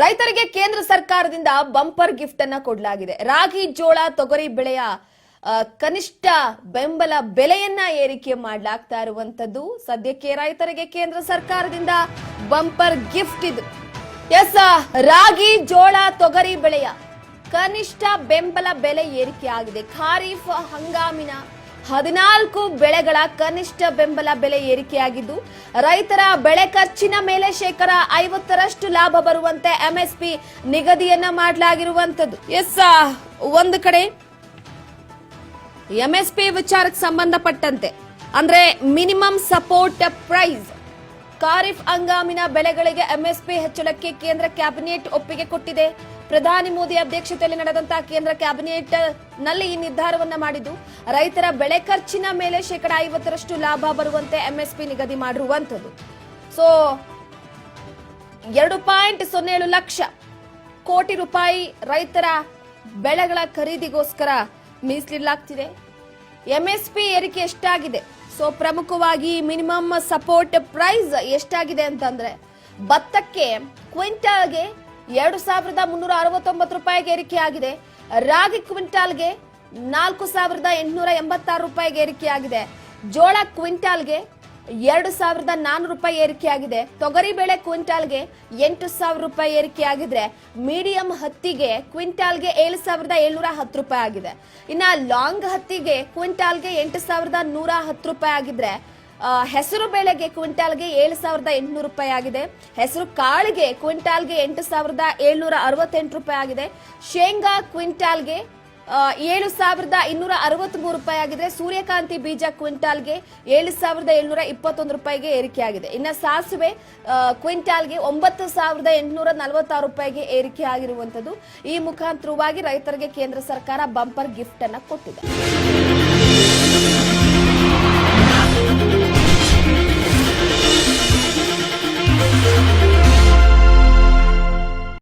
ರೈತರಿಗೆ ಕೇಂದ್ರ ಸರ್ಕಾರದಿಂದ ಬಂಪರ್ ಗಿಫ್ಟ್ ಅನ್ನ ಕೊಡಲಾಗಿದೆ. ರಾಗಿ, ಜೋಳ, ತೊಗರಿ ಬೆಳೆಯ ಕನಿಷ್ಠ ಬೆಂಬಲ ಬೆಲೆಯನ್ನ ಏರಿಕೆ ಮಾಡಲಾಗ್ತಾ ಇರುವಂತದ್ದು. ಸದ್ಯಕ್ಕೆ ರೈತರಿಗೆ ಕೇಂದ್ರ ಸರ್ಕಾರದಿಂದ ಬಂಪರ್ ಗಿಫ್ಟ್ ಇದು. ಎಸ್, ರಾಗಿ, ಜೋಳ, ತೊಗರಿ ಬೆಳೆಯ ಕನಿಷ್ಠ ಬೆಂಬಲ ಬೆಲೆ ಏರಿಕೆ ಆಗಿದೆ. ಖಾರಿಫ್ ಹಂಗಾಮಿನ 14 ಬೆಳೆಗಳ ಕನಿಷ್ಠ ಬೆಂಬಲ ಬೆಲೆ ಏರಿಕೆಯಾಗಿದ್ದು, ರೈತರ ಬೆಳೆ ಖರ್ಚಿನ ಮೇಲೆ 50% ಲಾಭ ಬರುವಂತೆ ಎಂಎಸ್ಪಿ ನಿಗದಿಯನ್ನ ಮಾಡಲಾಗಿರುವಂತದ್ದು. ಎಸ್, ಒಂದು ಕಡೆ ಎಂಎಸ್ಪಿ ವಿಚಾರಕ್ಕೆ ಸಂಬಂಧಪಟ್ಟಂತೆ ಅಂದ್ರೆ ಮಿನಿಮಮ್ ಸಪೋರ್ಟ್ ಪ್ರೈಸ್, ಖಾರಿಫ್ ಹಂಗಾಮಿನ ಬೆಳೆಗಳಿಗೆ ಎಂಎಸ್ಪಿ ಹೆಚ್ಚಳಕ್ಕೆ ಕೇಂದ್ರ ಕ್ಯಾಬಿನೆಟ್ ಒಪ್ಪಿಗೆ ಕೊಟ್ಟಿದೆ. ಪ್ರಧಾನಿ ಮೋದಿ ಅಧ್ಯಕ್ಷತೆಯಲ್ಲಿ ನಡೆದಂತಹ ಕೇಂದ್ರ ಕ್ಯಾಬಿನೆಟ್ ನಲ್ಲಿ ಈ ನಿರ್ಧಾರವನ್ನ ಮಾಡಿದ್ದು, ರೈತರ ಬೆಳೆ ಖರ್ಚಿನ ಮೇಲೆ 50% ಲಾಭ ಬರುವಂತೆ ಎಂಎಸ್ಪಿ ನಿಗದಿ ಮಾಡಿರುವಂತದ್ದು. ಸೊ 2.07 ಲಕ್ಷ ಕೋಟಿ ರೂಪಾಯಿ ರೈತರ ಬೆಳೆಗಳ ಖರೀದಿಗೋಸ್ಕರ ಮೀಸಲಿಡಲಾಗ್ತಿದೆ. ಎಂಎಸ್ಪಿ ಏರಿಕೆ ಎಷ್ಟಾಗಿದೆ? ಸೊ ಪ್ರಮುಖವಾಗಿ ಮಿನಿಮಮ್ ಸಪೋರ್ಟ್ ಪ್ರೈಸ್ ಎಷ್ಟಾಗಿದೆ ಅಂತಂದ್ರೆ, ಭತ್ತಕ್ಕೆ ಕ್ವಿಂಟಾಲ್ಗೆ 2369 ರೂಪಾಯಿಗೆ ಏರಿಕೆ ಆಗಿದೆ. ರಾಗಿ ಕ್ವಿಂಟಾಲ್ಗೆ 4886 ರೂಪಾಯಿಗೆ ಏರಿಕೆ ಆಗಿದೆ. ಜೋಳ ಕ್ವಿಂಟಾಲ್ಗೆ 2400 ರೂಪಾಯಿ ಏರಿಕೆ ಆಗಿದೆ. ತೊಗರಿ ಬೇಳೆ ಕ್ವಿಂಟಾಲ್ಗೆ 8000 ರೂಪಾಯಿ ಏರಿಕೆ ಆಗಿದ್ರೆ, ಮೀಡಿಯಂ ಹತ್ತಿಗೆ ಕ್ವಿಂಟಾಲ್ಗೆ 7710 ರೂಪಾಯಿ ಆಗಿದೆ. ಇನ್ನ ಲಾಂಗ್ ಹತ್ತಿಗೆ ಕ್ವಿಂಟಾಲ್ಗೆ 8110 ರೂಪಾಯಿ ಆಗಿದ್ರೆ, ಹೆಸರು ಬೇಳೆಗೆ ಕ್ವಿಂಟಾಲ್ಗೆ 7800 ರೂಪಾಯಿ ಆಗಿದೆ. ಹೆಸರು ಕಾಳಿಗೆ ಕ್ವಿಂಟಾಲ್ಗೆ 8768 ರೂಪಾಯಿ ಆಗಿದೆ. ಶೇಂಗಾ ಕ್ವಿಂಟಾಲ್ಗೆ 7263 ರೂಪಾಯಿ ಆಗಿದೆ. ಸೂರ್ಯಕಾಂತಿ ಬೀಜ ಕ್ವಿಂಟಾಲ್ಗೆ 7721 ರೂಪಾಯಿಗೆ ಏರಿಕೆ ಆಗಿದೆ. ಇನ್ನು ಸಾಸಿವೆ ಕ್ವಿಂಟಾಲ್ಗೆ 9846 ರೂಪಾಯಿಗೆ ಏರಿಕೆ ಆಗಿರುವಂತದ್ದು. ಈ ಮುಖಾಂತರವಾಗಿ ರೈತರಿಗೆ ಕೇಂದ್ರ ಸರ್ಕಾರ ಬಂಪರ್ ಗಿಫ್ಟ್ ಅನ್ನ ಕೊಟ್ಟಿದೆ.